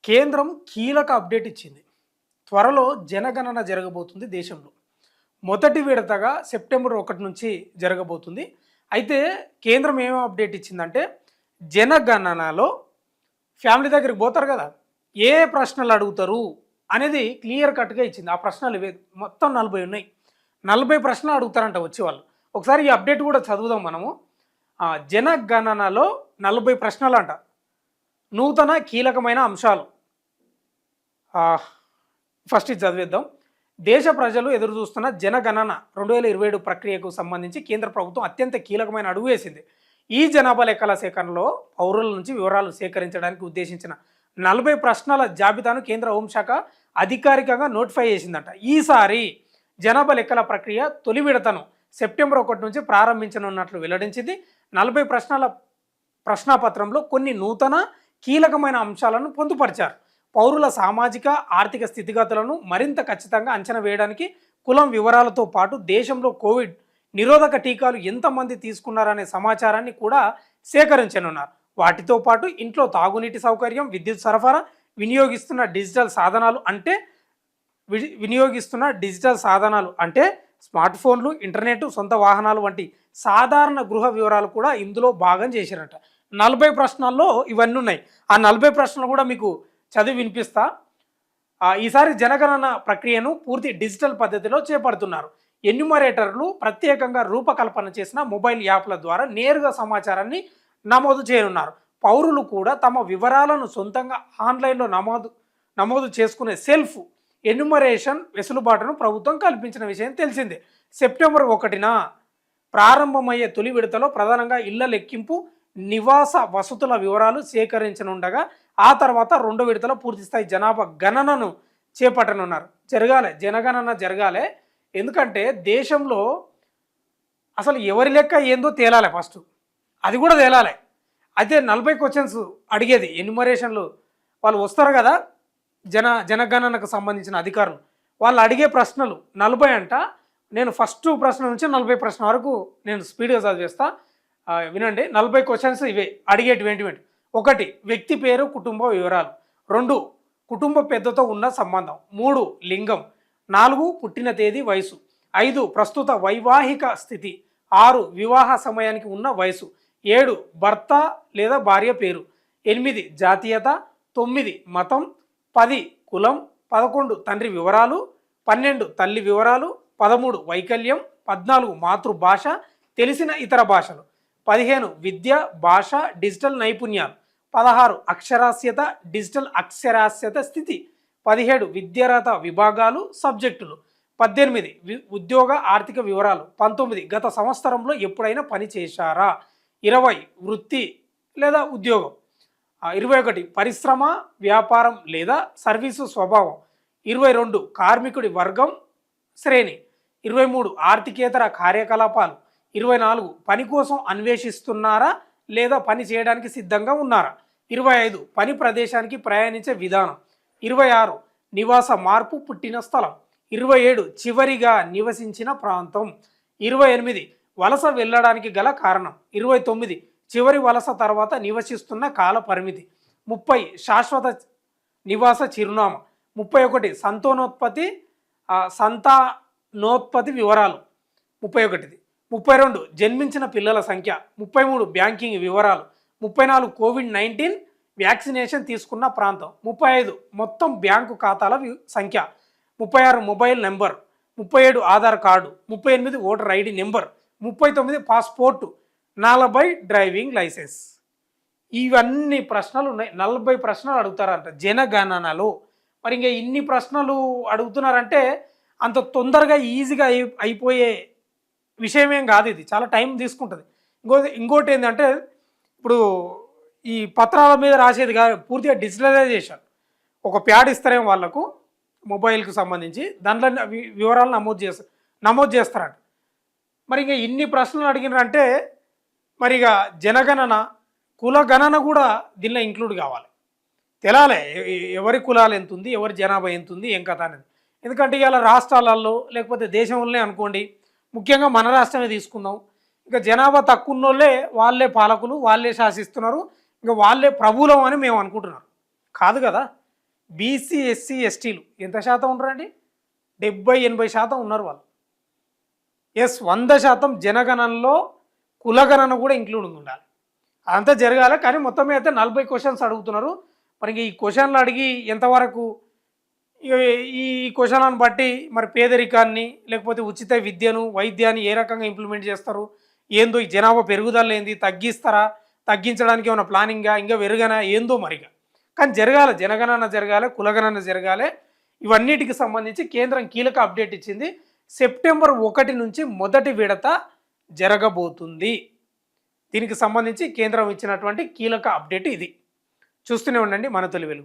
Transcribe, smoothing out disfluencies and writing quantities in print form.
కేంద్రం కీలక అప్డేట్ ఇచ్చింది. త్వరలో జనగణన జరగబోతుంది దేశంలో. మొదటి విడతగా సెప్టెంబర్ 1 నుంచి జరగబోతుంది. అయితే కేంద్రం ఏం అప్డేట్ ఇచ్చిందంటే జనగణనలో ఫ్యామిలీ దగ్గరికి పోతారు కదా, ఏ ప్రశ్నలు అడుగుతారు అనేది క్లియర్ కట్గా ఇచ్చింది. ఆ ప్రశ్నలు ఇవే మొత్తం 40 ఉన్నాయి. 40 ప్రశ్నలు అడుగుతారంట వచ్చేవాళ్ళు. ఒకసారి ఈ అప్డేట్ కూడా చదువుదాం మనము. జనగణనలో 40 ప్రశ్నలు అంట. నూతన కీలకమైన అంశాలు. ఫస్ట్ ఇది చదివేద్దాం. దేశ ప్రజలు ఎదురు చూస్తున్న జనగణన 2027 ప్రక్రియకు సంబంధించి కేంద్ర ప్రభుత్వం అత్యంత కీలకమైన అడుగు వేసింది. ఈ జనాభా లెక్కల సేకరణలో పౌరుల నుంచి వివరాలు సేకరించడానికి ఉద్దేశించిన 40 ప్రశ్నల జాబితాను కేంద్ర హోంశాఖ అధికారికంగా నోటిఫై చేసిందట. ఈసారి జనాభా లెక్కల ప్రక్రియ తొలి విడతను సెప్టెంబర్ 1 నుంచి ప్రారంభించనున్నట్లు వెల్లడించింది. 40 ప్రశ్నల ప్రశ్నాపత్రంలో కొన్ని నూతన కీలకమైన అంశాలను పొందుపరిచారు. పౌరుల సామాజిక ఆర్థిక స్థితిగతులను మరింత ఖచ్చితంగా అంచనా వేయడానికి కులం వివరాలతో పాటు దేశంలో కోవిడ్ నిరోధక టీకాలు ఎంతమంది తీసుకున్నారనే సమాచారాన్ని కూడా సేకరించనున్నారు. వాటితో పాటు ఇంట్లో తాగునీటి సౌకర్యం, విద్యుత్ సరఫరా, వినియోగిస్తున్న డిజిటల్ సాధనాలు అంటే స్మార్ట్ ఫోన్లు, ఇంటర్నెట్, సొంత వాహనాలు వంటి సాధారణ గృహ వివరాలు కూడా ఇందులో భాగం చేశారట. 40 ప్రశ్నల్లో ఇవన్నీ ఉన్నాయి. ఆ 40 ప్రశ్నలు కూడా మీకు చదివి వినిపిస్తా. ఈసారి జనగణన ప్రక్రియను పూర్తి డిజిటల్ పద్ధతిలో చేపడుతున్నారు. ఎన్యుమరేటర్లు ప్రత్యేకంగా రూపకల్పన చేసిన మొబైల్ యాప్ల ద్వారా నేరుగా సమాచారాన్ని నమోదు చేయనున్నారు. పౌరులు కూడా తమ వివరాలను సొంతంగా ఆన్లైన్లో నమోదు చేసుకునే సెల్ఫ్ ఎన్యుమరేషన్ వెసులుబాటును ప్రభుత్వం కల్పించిన విషయం తెలిసిందే. సెప్టెంబర్ 1న ప్రారంభమయ్యే తొలి విడతలో ప్రధానంగా ఇళ్ల లెక్కింపు, నివాస వసతుల వివరాలు సేకరించనుండగా ఆ తర్వాత 2వ విడతలో పూర్తిస్థాయి జనాభా గణనను చేపట్టనున్నారు. జనగణన జరగాలి. ఎందుకంటే దేశంలో అసలు ఎవరి లెక్క ఏందో తేలాలి. ఫస్ట్ అది కూడా తేలాలి. అయితే 40 క్వశ్చన్స్ అడిగేది ఎన్యుమరేషన్లు వాళ్ళు వస్తారు కదా, జనగణనకు సంబంధించిన అధికారులు, వాళ్ళు అడిగే ప్రశ్నలు 40 అంట. నేను ఫస్ట్ ప్రశ్న నుంచి 40 ప్రశ్న వరకు నేను స్పీడ్గా చదివేస్తా, వినండి. 40 క్వశ్చన్స్ ఇవే అడిగేటివేంటి? 1 వ్యక్తి పేరు, కుటుంబ వివరాలు. 2 కుటుంబ పెద్దతో ఉన్న సంబంధం. 3 లింగం. 4 పుట్టిన తేదీ, వయసు. 5 ప్రస్తుత వైవాహిక స్థితి. 6 వివాహ సమయానికి ఉన్న వయసు. 7 భర్త లేదా భార్య పేరు. 8 జాతీయత. 9 మతం. 10 కులం. 11 తండ్రి వివరాలు. 12 తల్లి వివరాలు. 13 వైకల్యం. 14 మాతృభాష, తెలిసిన ఇతర భాషలు. 15 విద్య, భాష, డిజిటల్ నైపుణ్యాలు. 16 అక్షరాస్యత, డిజిటల్ అక్షరాస్యత స్థితి. 17 విద్యార్హత విభాగాలు, సబ్జెక్టులు. 18 ఉద్యోగ ఆర్థిక వివరాలు. 19 గత సంవత్సరంలో ఎప్పుడైనా పని చేశారా. 20 వృత్తి లేదా ఉద్యోగం. 21 పరిశ్రమ, వ్యాపారం లేదా సర్వీసు స్వభావం. 22 కార్మికుడి వర్గం, శ్రేణి. 23 ఆర్థికేతర కార్యకలాపాలు. 24 పని కోసం అన్వేషిస్తున్నారా లేదా పని చేయడానికి సిద్ధంగా ఉన్నారా. 25 పని ప్రదేశానికి ప్రయాణించే విధానం. 26 నివాస మార్పు, పుట్టిన స్థలం. 27 చివరిగా నివసించిన ప్రాంతం. 28 వలస వెళ్ళడానికి గల కారణం. 29 చివరి వలస తర్వాత నివసిస్తున్న కాల పరిమితి. 30 శాశ్వత నివాస చిరునామా. 31 సంతానోత్పత్తి వివరాలు. 31. 32 జన్మించిన పిల్లల సంఖ్య. 33 బ్యాంకింగ్ వివరాలు. 34 కోవిడ్-19 వ్యాక్సినేషన్ తీసుకున్న ప్రాంతం. 35 మొత్తం బ్యాంకు ఖాతాల సంఖ్య. 36 mobile number. 37 Aadhaar card. 38 voter ID number. 39 passport. 40 driving licence. ఇవన్నీ ప్రశ్నలు ఉన్నాయి. 40 ప్రశ్నలు అడుగుతారంట జనగణనలో. మరి ఇంకా ఇన్ని ప్రశ్నలు అడుగుతున్నారంటే అంత తొందరగా ఈజీగా అయిపోయే విషయం ఏం కాదు. ఇది చాలా టైం తీసుకుంటుంది. ఇంకోటి ఏంటంటే ఇప్పుడు ఈ పత్రాల మీద రాసేది కాదు, పూర్తిగా డిజిటలైజేషన్. ఒక ప్యాడ్ ఇస్తారేమో వాళ్ళకు మొబైల్కి సంబంధించి, దాంట్లో వివరాలు నమోదు చేస్తారంట. మరి ఇంకా ఇన్ని ప్రశ్నలు అడిగినారంటే మరి ఇక జనగణన, కులగణన కూడా దీనిలో ఇంక్లూడ్ కావాలి. తెలాలి ఎవరి కులాలు ఎంత ఉంది, ఎవరి జనాభా ఎంత ఉంది, ఏం కథ అనేది. ఎందుకంటే ఇవాళ రాష్ట్రాలలో లేకపోతే దేశంలోనే అనుకోండి, ముఖ్యంగా మన రాష్ట్రమే తీసుకుందాం, ఇక జనాభా తక్కువ ఉన్నోళ్ళే వాళ్ళే పాలకులు, వాళ్ళే శాసిస్తున్నారు, ఇంకా వాళ్ళే ప్రభువులం అని మేము అనుకుంటున్నారు. కాదు కదా. బీసీ ఎస్సీ ఎస్టీలు ఎంత శాతం ఉన్నారండి? 70-80% ఉన్నారు వాళ్ళు. ఎస్ 100% జనగణనలో కులగణన కూడా ఇంక్లూడ్ ఉండాలి. అదంతా జరగాలి. కానీ మొత్తం మీద అయితే 40 క్వశ్చన్స్ అడుగుతున్నారు. మరి ఈ క్వశ్చన్లు అడిగి ఎంతవరకు ఈ క్వశ్చన్లను బట్టి మరి పేదరికాన్ని లేకపోతే ఉచిత విద్యను వైద్యాన్ని ఏ రకంగా ఇంప్లిమెంట్ చేస్తారు, ఏందో ఈ జనాభా పెరుగుదల ఏంది, తగ్గిస్తారా, తగ్గించడానికి ఏమైనా ప్లానింగా, ఇంకా పెరుగనా ఏందో మరిగా. కానీ జరగాలి, జనగణన జరగాలి, కులగణన జరగాలి. ఇవన్నిటికి సంబంధించి కేంద్రం కీలక అప్డేట్ ఇచ్చింది. సెప్టెంబర్ 1 నుంచి మొదటి విడత జరగబోతుంది. దీనికి సంబంధించి కేంద్రం ఇచ్చినటువంటి కీలక అప్డేట్ ఇది. చూస్తూనే ఉండండి మన తొలి వెలుగు.